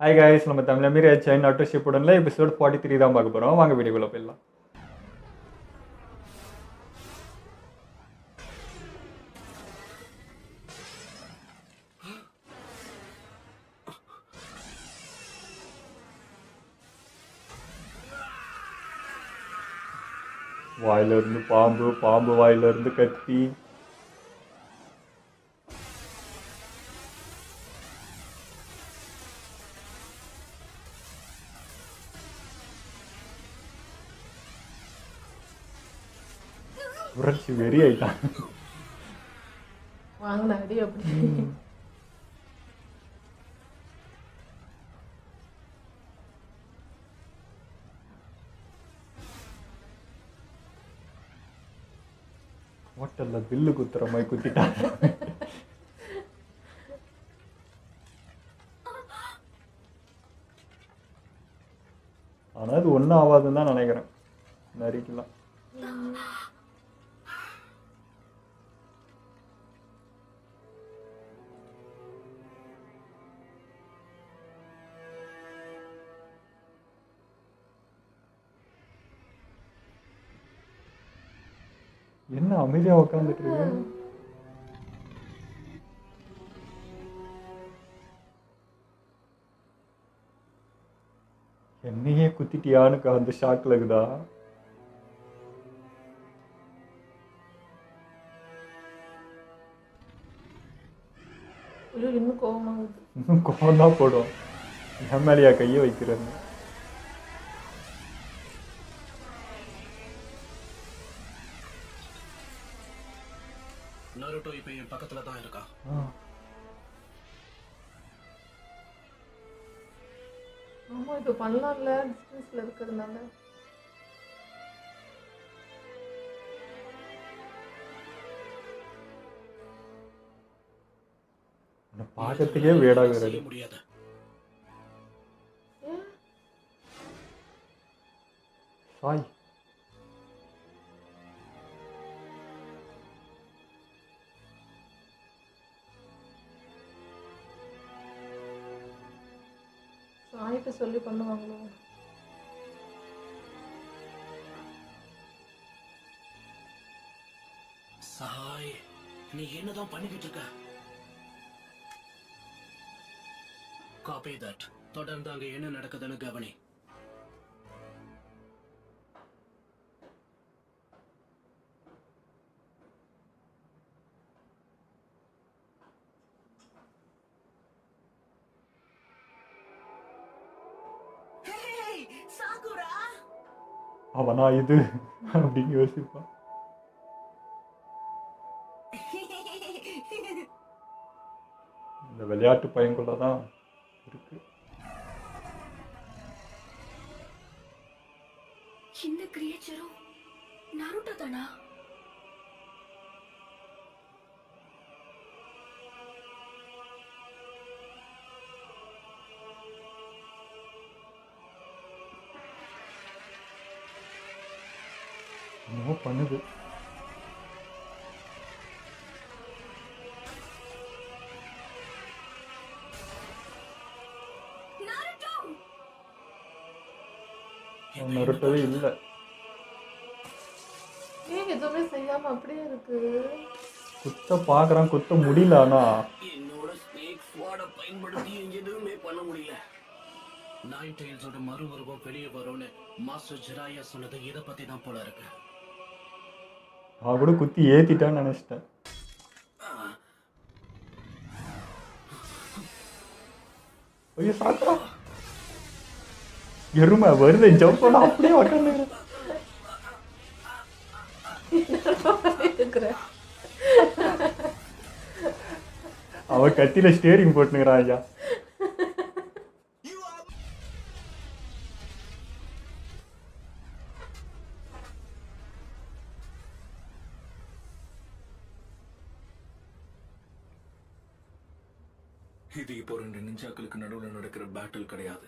Hi guys, நம்ம தமிழ் மீறி sign auto ஷிப்புடனில் episode 43 தான் பார்க்க போகிறோம். வாங்க வீடியோக்குள்ளே போயிடலாம். வாயிலிருந்து பாம்பு, பாம்பு வாயிலிருந்து கத்தி. புரட்சி வெறி ஆயிட்டான். வாங்கின அடி அப்படி. ஹோட்டல்ல பில்லு குத்துற மாதிரி குத்திட்டான். ஆனா அது ஒன்றும் ஆகாதுன்னு தான் நினைக்கிறேன். நரிக்கலாம் என்ன அமைதியா உட்காந்துட்டு இருக்கு. என்னையே குத்திட்டியான்னு அந்த ஷாக்ல இருக்குதா. இன்னும் கோவமாகுது. இன்னும் கோவம் தான் போடும். என் மேலையா கையை வைக்கிறேன்னு. நருட்டோ இப்ப என் பக்கத்துல தான் இருக்கா. ஆமா, இப்ப பண்ணலாம்ல டிஸ்டன்ஸ்ல இருக்கிறதுனால. பார்க்கறதுக்கே வேடாக முடியாது. சாய் சாய்கிட்ட சொல்லி பண்ணுவாங்களோ. சாய், நீ என்னதான் பண்ணிக்கிட்டு இருக்க? Copy that. தொடர்ந்து அங்க என்ன நடக்குதுன்னு கவனி. அவனா இது அப்படின்னு யோசிப்பான். இந்த விளையாட்டு பையன்குள்ளதான் இருக்கு. இந்த கிரியேச்சரும் நருட்டோ தானா? என்னவோ பண்ணுது. நருட்டோவே இல்ல. ஏன் எதுவுமே செய்யாம அப்படியே இருக்கு? குத்த பாக்குறான், குத்த முடியல. ஆனா என்னோட ஸ்னேக் ஸ்வாட பயன்படுத்தி எதுவுமே பண்ண முடியல. நைன் டெயில்ஸோட மறு உருவம் வெளியே வரும்னு மாஸ்டர் ஜிராயா சொன்னது இதை பத்தி தான் போல இருக்கு. அவன் கூட குத்தி ஏத்திட்டான்னு நினைச்சிட்டேன். ஐயோ சாக்கா, எருமை வருது. ஜம்ப் பண்ண அப்படியே உட்காந்து அவன் கத்தியில ஸ்டேரிங் போட்டுக்கிறான். ஐயா இது இப்போ ரெண்டு நிஞ்சாக்களுக்கு நடுவில் நடக்கிற பேட்டில் கிடையாது.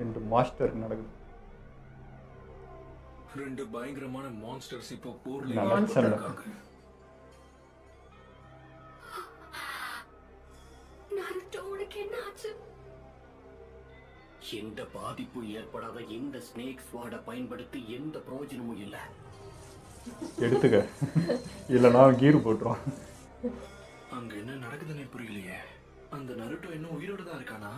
ரெண்டு மாஸ்டர் நடக்குது. ரெண்டு பயங்கரமான மான்ஸ்டர்ஸ் இப்போ போர்ல மான்ஸ்டர் நருட்டோ என்ன ஆச்சு? எந்த பாதிப்பு ஏற்படாத இந்த ஸ்னேக் ஸ்வாட பயன்படுத்தி எந்த பிரயோஜனமும் இல்ல. எடுத்துக்க, இல்லைன்னா கீர் போட்டுருவான். அங்க என்ன நடக்குதுன்னு புரியலையே. அந்த நருட்டோ இன்னும் உயிரோட தான் இருக்கானா?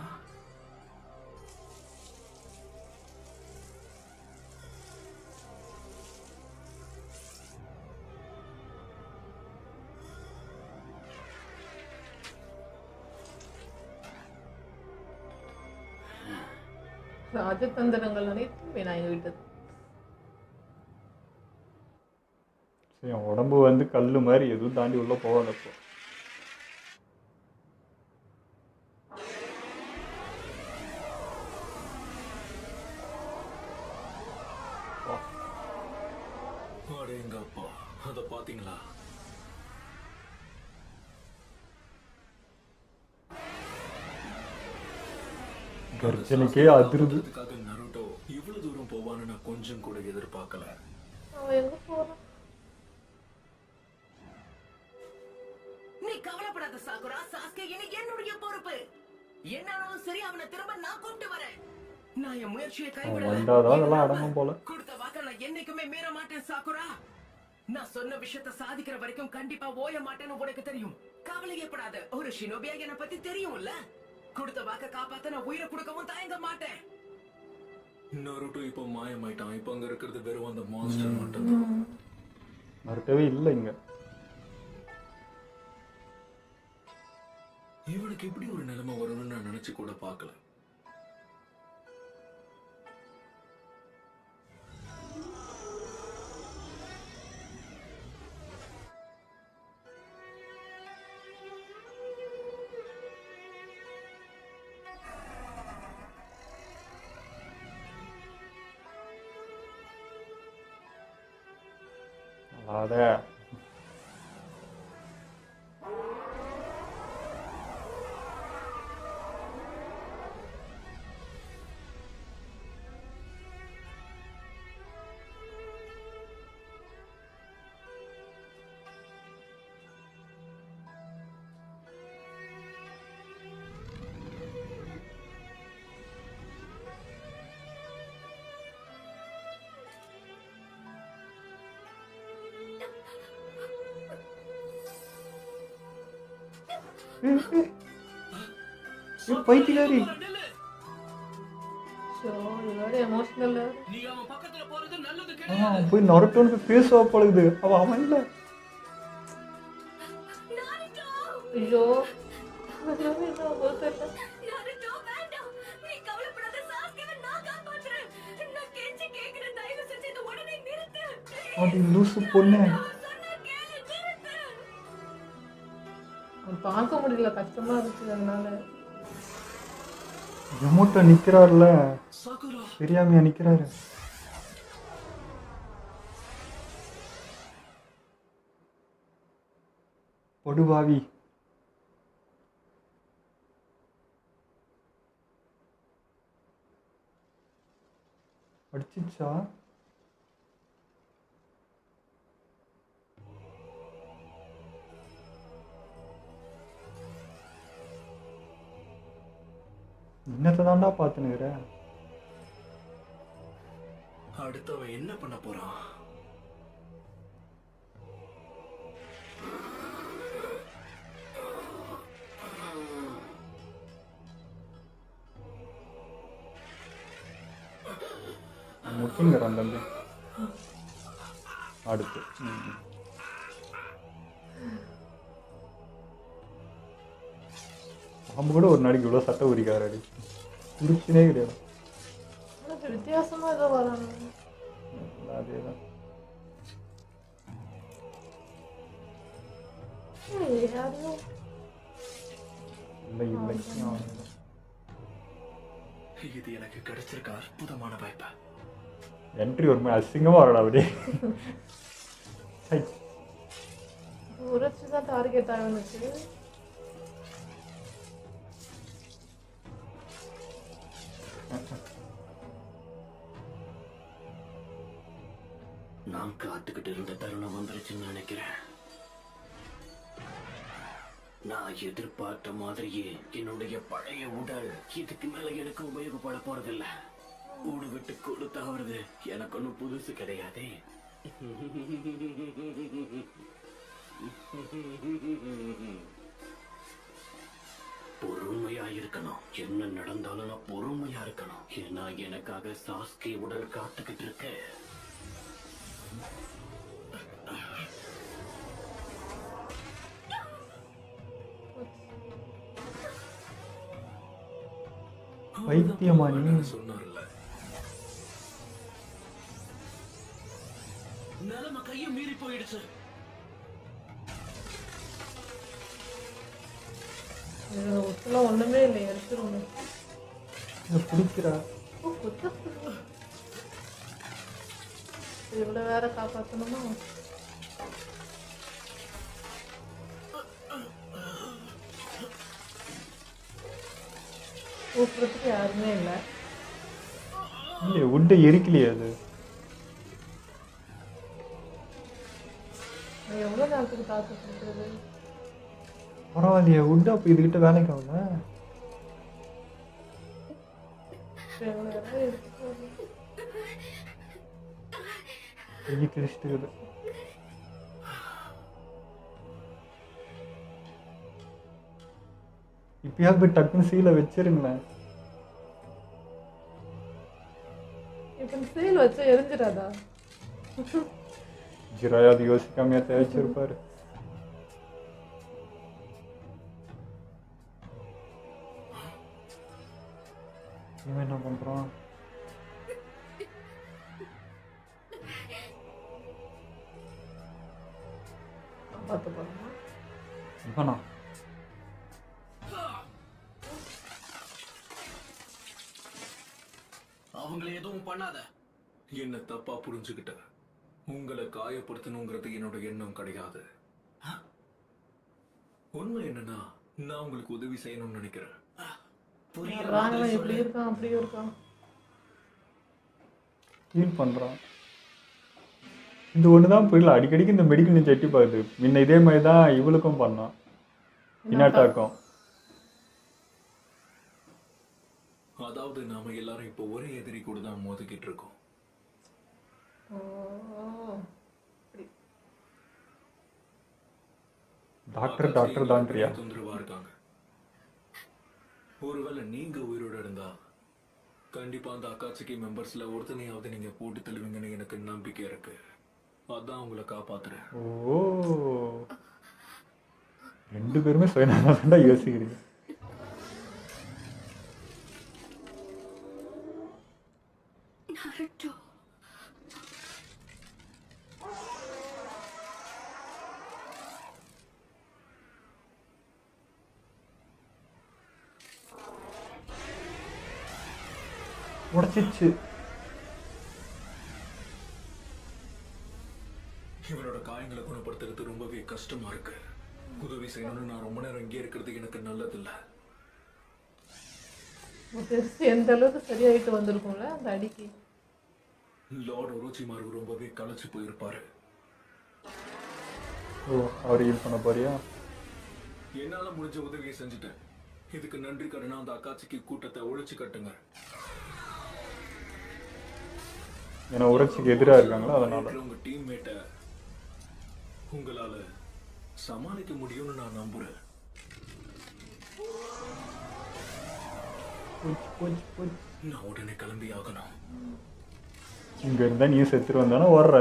ராஜதந்திரங்கள் அனைத்தும் வீணாகிவிட்டது. என் உடம்பு வந்து கல் மாதிரி எதுவும் தாண்டி உள்ள போகாதப்போ. அடேங்கப்பா, அத பாத்தீங்களா? கர்ஜனுக்கே அதிருது. நருட்டோ இவ்வளவு தூரம் போவான்னு நான் கொஞ்சம் கூட எதிர்பார்க்கல. அவன் எங்க போறான்? நீ கவலைப்படாத சாகுரா. சாஸ்கே இனி என்னுடைய பொறுப்பு. என்னாலும் சரி, அவனை திரும்ப நான் கூப்பிட்டு வரேன். நான் என் முயற்சியை கைவிடல. வந்தாதான் அதெல்லாம் அடங்கும் போல. கொடுத்த வாக்க நான் என்னைக்குமே மீற மாட்டேன் சாகுரா. நான் சொன்ன விஷயத்தை சாதிக்கிற வரைக்கும் கண்டிப்பா ஓய மாட்டேன்னு உனக்கு தெரியும். கவலையப்படாத. ஒரு ஷினோபியா என்னை பத்தி தெரியும்ல. கொடுத்த வாக்க காப்பாத்த நான் உயிரை கொடுக்கவும் தயங்க மாட்டேன். நருட்டோ இப்ப மாயமாயிட்டான். இப்ப அங்க இருக்கிறது வெறும் அந்த மான்ஸ்டர் மட்டும். மறுக்கவே இல்லை இங்க. இவனுக்கு இப்படி ஒரு நிலைமை வரும்னு நான் நினைச்சு கூட பார்க்கல. அத பைத்தியாரி எமோஷனல். நீ அவன் பக்கத்துல போறது நல்லது. போய் நருட்டோன்னு பேசுவா பழகுது. அவன் இல்ல. ஐயோ அது லூசு பொண்ணு. பார்க்க முடியல, கஷ்டமா இருக்கு. அதனால எமோட்டா நிக்கிறாருல, சாகுரா தெரியாமையா நிக்கிறாரு. படுபாவி. அடிச்சிச்சா? இன்னத்தை தாண்டா பார்த்துனுக்குற. அடுத்தவன் என்ன பண்ண போறான்? முட்டிங்கிறான் தம்பி. அடுத்து பாம்பு கூட ஒரு நாளைக்கு இவ்வளோ சட்டை உரிக்காரு. அடி உரிச்சுனே கிடையாது. வித்தியாசமா ஏதோ வராங்க. அதேதான். யாரையும் இல்லை இல்லை. இது எனக்கு கிடைச்சிருக்க அற்புதமான வாய்ப்பு. என்ட்ரி ஒரு மாதிரி அசிங்கமா வரடா அப்படியே. உரைச்சுதான் டார்கெட் ஆகணுச்சு. நான் காத்துக்கிட்டு இருந்த தருணம் வந்துருச்சுன்னு நினைக்கிறேன். நான் எதிர்பார்த்த மாதிரியே என்னுடைய பழைய உடல் இதுக்கு மேல எனக்கு உபயோகப்பட போறதில்ல. ஊடு விட்டு கொடுத்தாவது எனக்கு ஒன்றும் புதுசு கிடையாதே. பொறுமையா இருக்கணும். என்ன நடந்தாலும் நான் பொறுமையா இருக்கணும். ஏன்னா எனக்காக சாஸ்கே உடல் காத்துக்கிட்டு இருக்க. பைத்தியமா நீ? சொன்னார்ல, நிலைமை கையை மீறி போயிடுச்சு. ஒத்துல ஒண்ணுமே இல்லை, எடுத்துருங்க. பிடிக்கிறா இவ்வளவு வேற காப்பாத்தணுமா? கூப்பிடுறதுக்கு யாருமே இல்லை. இல்லையே, உட்டை எரிக்கலையே அது. எவ்வளவு நேரத்துக்கு தாக்கு கொடுக்குறது? பரவாயில்லையே, உட்டு அப்போ இதுகிட்ட வேலைக்கு ஆகல. கையை கிழிச்சிட்டு இப்பயாவது போய் டக்குன்னு சீலை வச்சிருங்களேன். இப்ப சீல் வச்சா எரிஞ்சிடாதா? ஜிராயா அது யோசிக்காமையா தேய்ச்சிருப்பாரு. இவன் என்ன பண்றான்? பார்த்து பாருமா. இவனா? அவங்களை எதுவும் பண்ணாத. என்ன தப்பா புரிஞ்சுக்கிட்ட. உங்களை காயப்படுத்தணுங்கிறது என்னோட எண்ணம் கிடையாது. உண்மை என்னன்னா, நான் உங்களுக்கு உதவி செய்யணும்னு நினைக்கிறேன். ராணுவம் இப்படி இருக்கான், அப்படியே இருக்கான். ஃபீல் பண்றான். இந்த ஒண்ணுதான் புரியல. அடிக்கடிக்கு இந்த மெடிக்கல் செட்டி பாக்குது. முன்ன இதே மாதிரி தான் இவளுக்கும் பண்ணான். இன்னாட்டாக்கும். அதாவது நாம எல்லாரும் இப்போ ஒரே எதிரி கூட தான் மோதிக்கிட்டு இருக்கோம். டாக்டர் டாக்டர் தான்றியா? தொந்தரவா இருக்காங்க. ஒருவேளை நீங்க உயிரோட இருந்தா கண்டிப்பா அந்த அக்காட்சிக்கு மெம்பர்ஸ்ல ஒருத்தனையாவது நீங்க போட்டு தள்ளுவீங்கன்னு எனக்கு நம்பிக்கை இருக்கு. அதான் உங்களை காப்பாத்துறேன். ஓ, ரெண்டு பேருமே சுயநலமா யோசிக்கிறீங்க. நருட்டோ, உடச்சிச்சு. இவனோட காயங்களை குணப்படுத்துறது ரொம்பவே கஷ்டமா இருக்கு. உதவி செய்யணும்னு நான் ரொம்ப நேரம் இங்கே இருக்கிறது எனக்கு நல்லதில்ல. எந்த அளவுக்கு சரியாயிட்டு வந்திருக்கும்ல அந்த அடிக்கு. லார்ட் ஒரோச்சிமாரு ரொம்பவே களைச்சு போயிருப்பாரு. ஓ, அவர் ஹீல் பண்ண போறியா? என்னால முடிஞ்ச உதவியை செஞ்சுட்டேன். இதுக்கு நன்றி கடனா அந்த அக்காட்சிக்கு கூட்டத்தை ஒழிச்சு கட்டுங்க. ஏன்னா உரைச்சிக்கு எதிராக இருக்காங்களா, அதனால. உங்க டீம்மேட்டை உங்களால சமாளிக்க முடியும்னு நான் நம்புறேன். நான் உடனே கிளம்பி ஆகணும். இங்க இருந்தா நீ செத்துட்டு வந்தானே ஓடுற.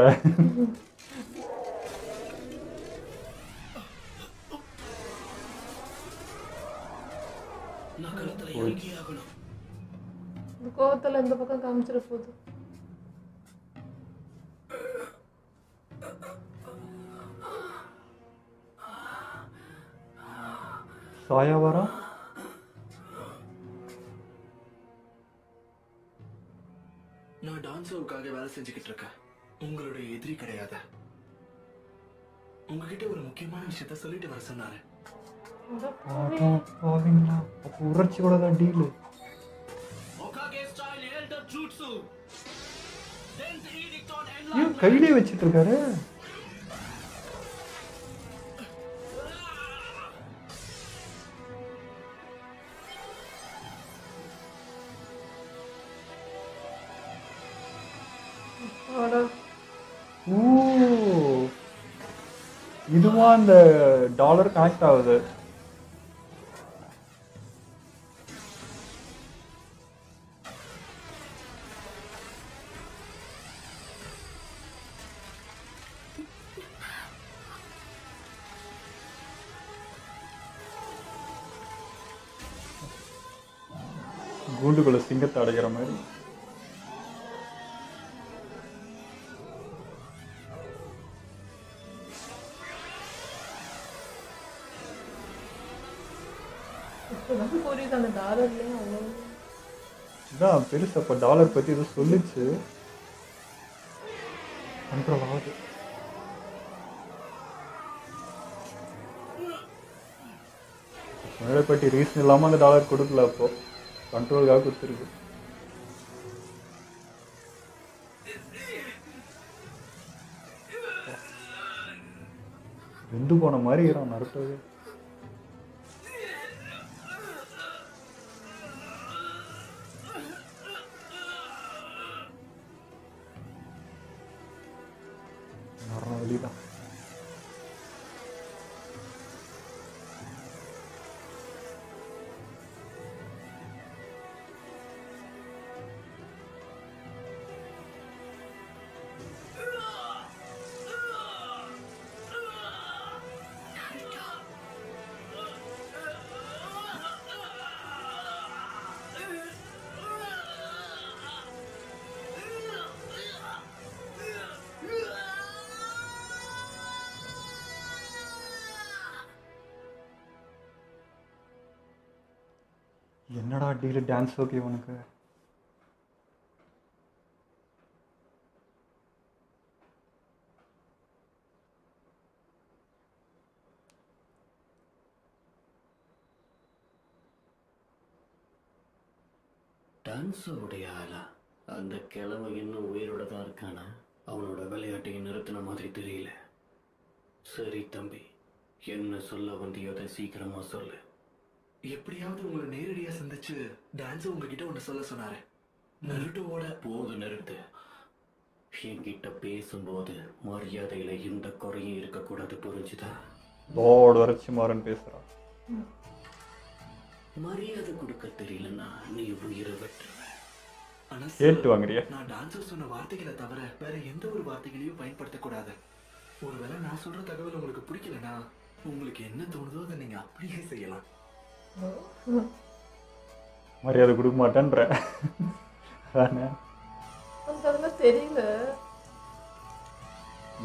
நான் களத்துல இறங்கி ஆகணும். இந்த கோவத்துல இந்த பக்கம் காமிச்சிட போகுது. சாயா வரா? நான் டான்ஸோவுக்காக வேலை செஞ்சுக்கிட்டு இருக்கேன். உங்களுடைய எதிரி கிடையாது. உங்ககிட்ட ஒரு முக்கியமான விஷயத்த சொல்லிட்டு வர சொன்னாரு. பாவீங்களா, அப்போ உரைச்சி கூட தான் டீலு. ஏன் கையிலே வச்சிட்டு இருக்காரு? ஓ, இதுவா அந்த டாலர் கனெக்ட் ஆகுது. கூண்டுக்குள்ள சிங்கத்தை அடைக்கிற மாதிரி. இப்போதான் புரியுது அந்த டாலர்லயும் அவ்வளோ இதான் பெருசு. அப்போ டாலர் பற்றி ஏதோ சொல்லிச்சு. கண்ட்ரோல் ஆகுது. மேலே பற்றி ரீசன் இல்லாமல் அந்த டாலர் கொடுக்கல. அப்போ கண்ட்ரோலுக்காக கொடுத்துருக்கு. வெந்து போன மாதிரி இருக்கிறான் நருட்டோவே. வெளிதான் என்னடா டீலு டான்ஸ் ஓகே உனக்கு? டான்ஸருடைய ஆளா? அந்த கிழமை இன்னும் உயிரோட தான் இருக்கானா? அவனோட விளையாட்டை நிறுத்தின மாதிரி தெரியல. சரி தம்பி, என்ன சொல்ல வந்தியதை சீக்கிரமா சொல்லு. எப்படியாவது உங்களை நேரடியா சந்திச்சு டான்ஸ் உங்ககிட்ட ஒன்று சொல்ல சொன்னாரு. நருட்டோவோட போது நிறுத்து. என்கிட்ட பேசும்போது மரியாதையில எந்த குறையும் இருக்கக்கூடாது, புரிஞ்சுதா? லோடு வரைச்சி மாறன் பேசுறான். மரியாதை கொடுக்க தெரியலன்னா நீ உயிரை வெட்டுருவ. ஆனா கேட்டு வாங்குறியா? நான் டான்ஸர் சொன்ன வார்த்தைகளை தவிர வேற எந்த ஒரு வார்த்தைகளையும் பயன்படுத்தக்கூடாது. ஒருவேளை நான் சொல்ற தகவல் உங்களுக்கு பிடிக்கலனா உங்களுக்கு என்ன தோணுதோ அதை நீங்க அப்படியே செய்யலாம். மரியாதை கொடுக்க மாட்டேன்ற. எனக்கு அதெல்லாம் தெரியல.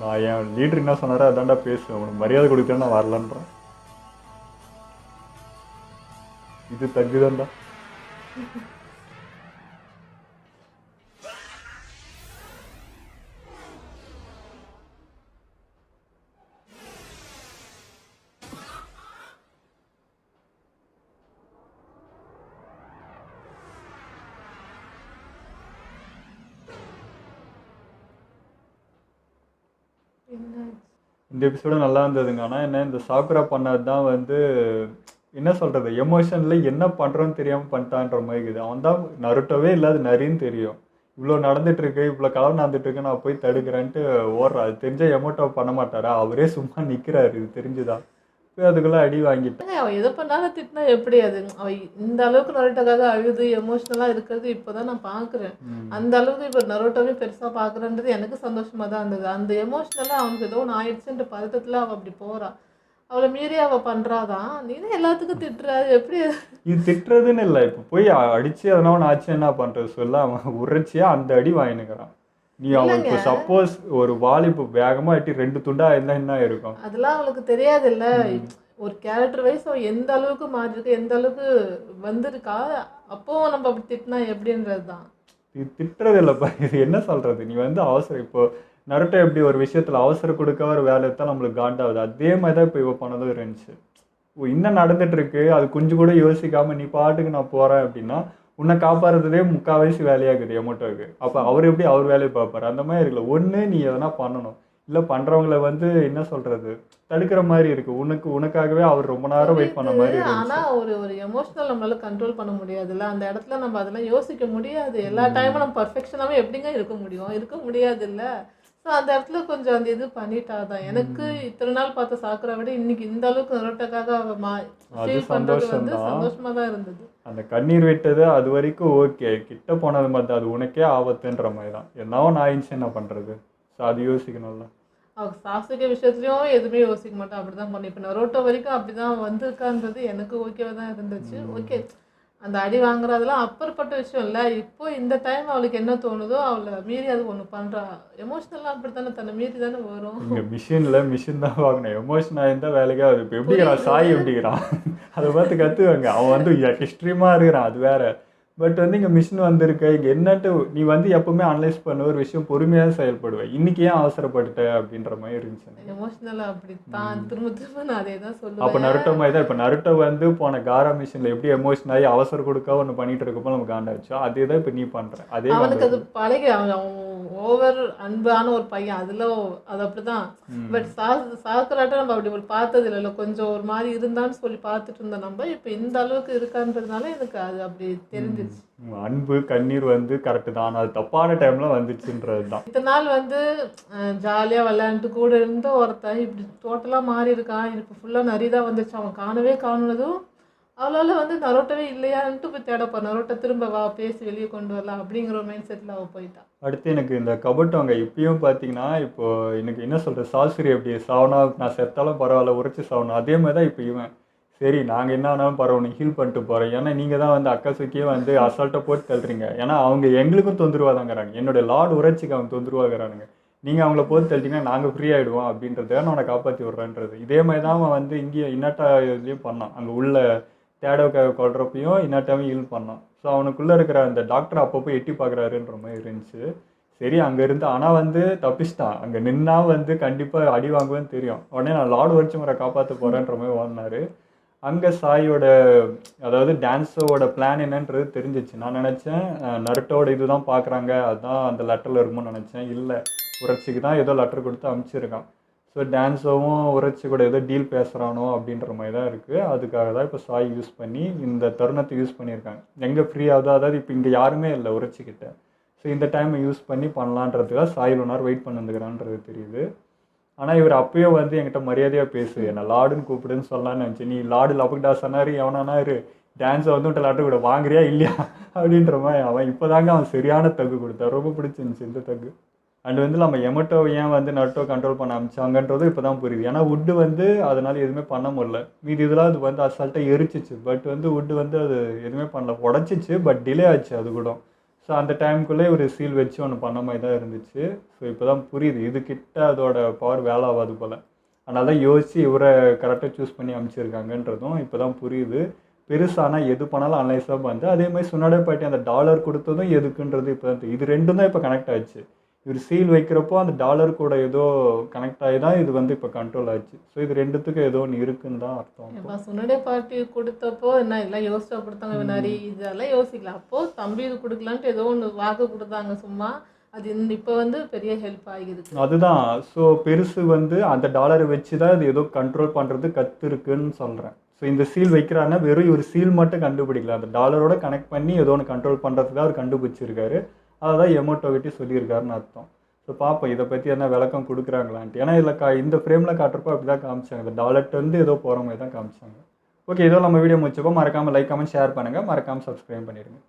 நான் என் லீடர் என்ன சொன்னாரோ அதான்டா பேசுவேன். உனக்கு மரியாதை கொடுத்தேன் நான் வரலன்றேன். இது தகுதான்டா. இந்த எபிசோடு நல்லா இருந்ததுங்க. ஆனால் என்ன, இந்த சாக்குரா பண்ணது தான் வந்து என்ன சொல்கிறது, எமோஷனில் என்ன பண்ணுறோன்னு தெரியாமல் பண்ணிட்டான்ற மாதிரி இருக்குது. அவன் தான் நருட்டோவே இல்லாத நரின்னு தெரியும். இவ்வளோ நடந்துட்டுருக்கு, இவ்வளோ கலர் நடந்துட்டுருக்கு, நான் போய் தடுக்கிறேன்ட்டு ஓடுறா. அது தெரிஞ்ச எமோட்டோ பண்ண மாட்டாரா? அவரே சும்மா நிற்கிறாரு, இது தெரிஞ்சுதான். போய் அதுக்குள்ளே அடி வாங்கிட்டேன். அவ எதை பண்ணாலும் திட்டினா எப்படி? அது அவ இந்த அளவுக்கு நரோட்டோக்காக அழுது எமோஷனலாக இருக்கிறது இப்போதான் நான் பார்க்குறேன். அந்த அளவுக்கு இப்போ நரோட்டோவே பெருசாக பார்க்குறன்றது எனக்கு சந்தோஷமாக தான் இருந்தது. அந்த எமோஷனலாக அவனுக்கு ஏதோ ஒன்று ஆயிடுச்சுன்ற பதட்டத்தில் அவள் அப்படி போகிறா. அவளை மீறி அவள் பண்ணுறாதான். நீனே எல்லாத்துக்கும் திட்டுற, எப்படி? இது திட்டுறதுன்னு இல்லை. இப்போ போய் அடித்து அதனால ஒன்று ஆச்சு என்ன பண்ணுறது சொல்ல, அவன் உரைச்சியாக அந்த அடி வாங்கினுக்கிறான். நீ அவன் இப்போ சப்போஸ் ஒரு வாலிப்பு வேகமாக எட்டி 2 துண்டா இருந்தால் என்ன இருக்கும்? அதெல்லாம் அவளுக்கு தெரியாது இல்லை. ஒரு கேரக்டர் வைஸ் அவள் எந்த அளவுக்கு மாறிருக்கு, எந்த அளவுக்கு வந்திருக்கா, அப்போவும் நம்ம அப்படி திட்டினா எப்படின்றது தான். இது திட்டுறது இல்லைப்பா, இது என்ன சொல்கிறது? நீ வந்து அவசரம். இப்போ நருட்டோ எப்படி ஒரு விஷயத்தில் அவசரம் கொடுக்க ஒரு வேலை எடுத்தால் நம்மளுக்கு காண்டாகுது, அதே மாதிரி தான் இப்போ இவ பண்ணதும் இருந்துச்சு. இன்னும் நடந்துட்டுருக்கு, அது கொஞ்சம் கூட யோசிக்காமல் நீ பாட்டுக்கு நான் போகிறேன் அப்படின்னா உன்னை காப்பாடுறதே முக்கால்வாசி வேலையாகுது எமோட்டோவுக்கு. அப்போ அவர் எப்படி அவர் வேலையை பார்ப்பார்? அந்த மாதிரி இருக்குல்ல. ஒன்று நீ எதனா பண்ணணும், இல்லை பண்ணுறவங்கள வந்து என்ன சொல்கிறது தடுக்கிற மாதிரி இருக்குது. உனக்காகவே அவர் ரொம்ப நேரம் வெயிட் பண்ண மாதிரி இருக்கு. ஆனால் ஒரு எமோஷனல் நம்மளால கண்ட்ரோல் பண்ண முடியாதுல்ல. அந்த இடத்துல நம்ம அதெல்லாம் யோசிக்க முடியாது. எல்லா டைமும் நம்ம பர்ஃபெக்ஷனாகவே எப்படிங்க இருக்க முடியும்? இருக்க முடியாது இல்லை. ஸோ ஸோ அந்த இடத்துல கொஞ்சம் அந்த இது பண்ணிட்டாதான். எனக்கு இத்தனை நாள் பார்த்த சாக்குரா விட இன்னைக்கு இந்த அளவுக்கு நரோட்டாக்காக அவ அது ஃபீல் பண்றது வந்து சந்தோஷம்தான். சந்தோஷமா தான் இருந்தது. அந்த கண்ணீர் விட்டது அது வரைக்கும் ஓகே, கிட்ட போனது மட்டும் அது உனக்கே ஆபத்துன்ற மாதிரி தான். என்னவோ நான் ஆயிடுச்சு என்ன பண்ணுறது. ஸோ அது யோசிக்கணும்ல. அவ சாசுகே விஷயத்துலையும் எதுவுமே யோசிக்க மாட்டேன், அப்படிதான் பண்ணி. இப்போ நரோட்டோ வரைக்கும் அப்படிதான் வந்திருக்கான்றது எனக்கு ஓகேவா தான் இருந்துச்சு. ஓகே, அந்த அடி வாங்குறதெல்லாம் அப்புறப்பட்ட விஷயம் இல்லை. இப்போ இந்த டைம் அவளுக்கு என்ன தோணுதோ அவளை மீறி அது ஒன்று பண்ணுறா. எமோஷ்னலாக அப்படித்தானே தன்னை மீறி தானே வரும். இங்கே மிஷின் தான் வாங்கினேன். எமோஷன் ஆயிருந்தால் வேலைக்கே அது. இப்போ எப்படிங்கிறான் சாய் எப்படிங்கிறான் அதை பார்த்து கற்றுவாங்க. அவன் வந்து எக்ஸ்ட்ரீமாக இருக்கிறான், அது வேற. பட் வந்து இங்கே மிஷின் வந்திருக்க இங்கே என்னட்டு நீ வந்து எப்பவுமே அனலைஸ் பண்ண ஒரு விஷயம் பொறுமையாக செயல்படுவேன். இன்னைக்கு ஏன் அவசரப்பட்டுட்ட அப்படின்ற மாதிரி இருந்துச்சு. எமோஷ்னலாக அப்படித்தான் திரும்ப திரும்ப நான் அதே தான் அப்போ சொல்லுவேன். நருட்டோ மாதிரி தான். இப்போ நருட்டோ வந்து போன காரா மிஷினில் எப்படி எமோஷன் ஆகி அவசரம் கொடுக்க ஒன்று பண்ணிட்டு இருக்கப்போ நமக்கு காண்டாச்சோ அதே தான் இப்போ நீ பண்ணுற. அதே அவனுக்கு அது பழகி அவன் ஓவர் அன்பான ஒரு பையன், அதுல அது அப்படிதான். பட் சாக்குறாட்ட நம்ம அப்படி ஒரு பார்த்தது இல்லை. கொஞ்சம் ஒரு மாதிரி இருந்தான்னு சொல்லி பார்த்துட்டு இருந்தோம் நம்ம. இப்போ இந்த அளவுக்கு இருக்கான்றதுனால எனக்கு அது அப்படி தெரிஞ்சிருச்சு. அன்பு கண்ணீர் வந்து கரெக்டு தான், ஆனால் அது தப்பான டைமில் வந்துச்சுன்றது தான். இத்தனை நாள் வந்து ஜாலியாக விளையாண்டு கூட இருந்த ஒருத்தன் இப்படி டோட்டலாக மாறி இருக்கான். எனக்கு ஃபுல்லாக நிறைய தான் வந்துச்சு. அவன் காணவே காணுனதும் அவளால் வந்து நரோட்டவே இல்லையான்ட்டு போய் தேடப்பா. நரோட்டை திரும்ப வா பேசி வெளியே கொண்டு வரலாம் அப்படிங்கிற ஒரு மைண்ட் செட்டில் அவள் போயிட்டான். அடுத்து எனக்கு இந்த கபட்டவங்க இப்பயும் பார்த்தீங்கன்னா இப்போ எனக்கு என்ன சொல்கிறது, சாசுரி எப்படி சாவனா நான் செத்தாலும் பரவாயில்ல உரைச்சி சாவணும், அதே மாதிரி தான் இப்போ இவன். சரி நாங்கள் என்ன ஆனாலும் பரவாயில்ல ஹீல் பண்ணிட்டு போகிறேன். ஏன்னா நீங்கள் தான் வந்து அக்காசுக்கியே வந்து அசால்ட்டாக போட்டு தள்ளுறீங்க. ஏன்னா அவங்க எங்களுக்கும் தொந்தரவாதாங்கிறாங்க. என்னோட லார்டு உரைச்சிக்கு அவங்க தொந்தரவாகிறானுங்க. நீங்கள் அவங்கள போட்டு தள்ளிட்டீங்கன்னா நாங்கள் ஃப்ரீ ஆகிடுவோம் அப்படின்றத நான் அவனை காப்பாற்றி விட்றேன்றது. இதே மாதிரி தான் அவன் வந்து இங்கேயும் இன்னாட்டா இதுலேயும் பண்ணான். அங்கே உள்ள தேடவை கொள்றப்பையும் இன்னாட்டாவும் ஹீல் பண்ணான். ஸோ அவனுக்குள்ளே இருக்கிற அந்த டாக்டர் அப்பப்போ எட்டி பார்க்குறாருன்ற மாதிரி இருந்துச்சு. சரி அங்கே இருந்து ஆனால் வந்து தப்பிச்சிட்டான். அங்கே நின்னா வந்து கண்டிப்பாக அடி வாங்குவேன்னு தெரியும். உடனே நான் லார்டு வரைச்சு முறை காப்பாற்ற போகிறேன்ற மாதிரி ஓடினார். அங்கே சாயோட அதாவது டான்ஸோட பிளான் என்னன்றது தெரிஞ்சிச்சு. நான் நினச்சேன் நருட்டோட இதுதான் பார்க்குறாங்க, அதுதான் அந்த லெட்டரில் இருக்கும்னு நினச்சேன். இல்லை, உரைச்சிக்கு தான் ஏதோ லெட்டர் கொடுத்து அனுப்பிச்சிருக்கான். ஸோ டான்ஸோவும் உரைச்சி கூட ஏதோ டீல் பேசுகிறானோ அப்படின்ற மாதிரி தான் இருக்குது. அதுக்காக தான் இப்போ சாய் யூஸ் பண்ணி இந்த தருணத்தை யூஸ் பண்ணியிருக்காங்க. எங்கே ஃப்ரீ ஆகுதோ, அதாவது இப்போ இங்கே யாருமே இல்லை உரைச்சிக்கிட்ட. ஸோ இந்த டைமை யூஸ் பண்ணி பண்ணலான்றதுக்காக சாய் இவ்வளோ நேரம் வெயிட் பண்ணிருந்துக்கிறான்றது தெரியுது. ஆனால் இவர் அப்பயும் வந்து என்கிட்ட மரியாதையாக பேசு, என்னை லாடுன்னு கூப்பிடுன்னு சொல்லலான்னு நினச்சி, நீ லாடு லபக்டா சொன்னார் எவனானா இரு டான்ஸை வந்து விட்டு லாட்டு கூட வாங்குறியா இல்லையா அப்படின்ற மாதிரி அவன் இப்போ தாங்க அவன் சரியான தகு கொடுத்தான். ரொம்ப பிடிச்சிருந்துச்சு இந்த தகு. அண்ட் வந்து நம்ம எமட்டோ ஏன் வந்து நட்டோ கண்ட்ரோல் பண்ண ஆரம்பிச்சாங்கன்றது இப்போ தான் புரியுது. ஏன்னா வுட்டு வந்து அதனால் எதுவுமே பண்ண முடியல. மீதி இதெல்லாம் அது வந்து அசால்ட்டாக எரிச்சிச்சு. பட் வந்து வுட்டு வந்து அது எதுவுமே பண்ணல, உடச்சிச்சு. பட் டிலே ஆச்சு அது கூட. ஸோ அந்த டைமுக்குள்ளே ஒரு சீல் வச்சு ஒன்று பண்ண மாதிரி தான் இருந்துச்சு. ஸோ இப்போ தான் புரியுது இதுக்கிட்ட அதோட பவர் வேலை ஆகாது போல். அதனால தான் யோசித்து இவரை கரெக்டாக சூஸ் பண்ணி அமைச்சிருக்காங்கன்றதும் இப்போ தான் புரியுது. பெருசானா எது பண்ணாலும் அனலைஸாக வந்து அதே மாதிரி சுனாடே பாட்டி அந்த டாலர் கொடுத்ததும் எதுக்குன்றது இப்போ தான் இது ரெண்டும் தான் இப்போ கனெக்ட் ஆச்சு. இவர் சீல் வைக்கிறப்போ அந்த டாலர் கூட ஏதோ கனெக்ட் ஆகி தான் இது வந்து இப்போ கண்ட்ரோல் ஆச்சு. ஸோ இது ரெண்டுத்துக்கும் ஏதோ ஒன்று இருக்குன்னு தான் அர்த்தம். இப்போ சுனடே பார்ட்டி கொடுத்தப்போ என்ன எல்லாம் யோசிச்சா கொடுத்தாங்க. வினாடி இதெல்லாம் யோசிக்கலாம். அப்போது தம்பி இது கொடுக்கலான்ட்டு ஏதோ ஒன்று வாக்கு கொடுத்தாங்க சும்மா. அது இப்போ வந்து பெரிய ஹெல்ப் ஆகிருக்கு. அதுதான். ஸோ பெருசு வந்து அந்த டாலரை வச்சு தான் இது ஏதோ கண்ட்ரோல் பண்ணுறது கற்றுருக்குன்னு சொல்கிறேன். ஸோ இந்த சீல் வைக்கிறாருன்னா வெறும் இவர் சீல் மட்டும் கண்டுபிடிக்கல, அந்த டாலரோட கனெக்ட் பண்ணி ஏதோ ஒன்று கண்ட்ரோல் பண்ணுறதுக்கு அவர் கண்டுபிடிச்சிருக்காரு. அதை தான் எமோட்டோகிட்டி சொல்லியிருக்காருன்னு அர்த்தம். ஸோ பார்ப்போம் இதை பற்றி என்ன விளக்கம் கொடுக்குறாங்களான்ட்டு. ஏன்னா இதில் இந்த ஃப்ரேமில் காட்டுறப்போ அப்படி தான் காமிச்சாங்க. இந்த டாலர்ட்டு வந்து ஏதோ போகிற மாதிரி தான் காமிச்சாங்க. ஓகே, ஏதோ நம்ம வீடியோ முடிச்சப்போ மறக்காமல் லைக் கமெண்ட் ஷேர் பண்ணுங்கள், மறக்காமல் சப்ஸ்கிரைப் பண்ணிடுங்க.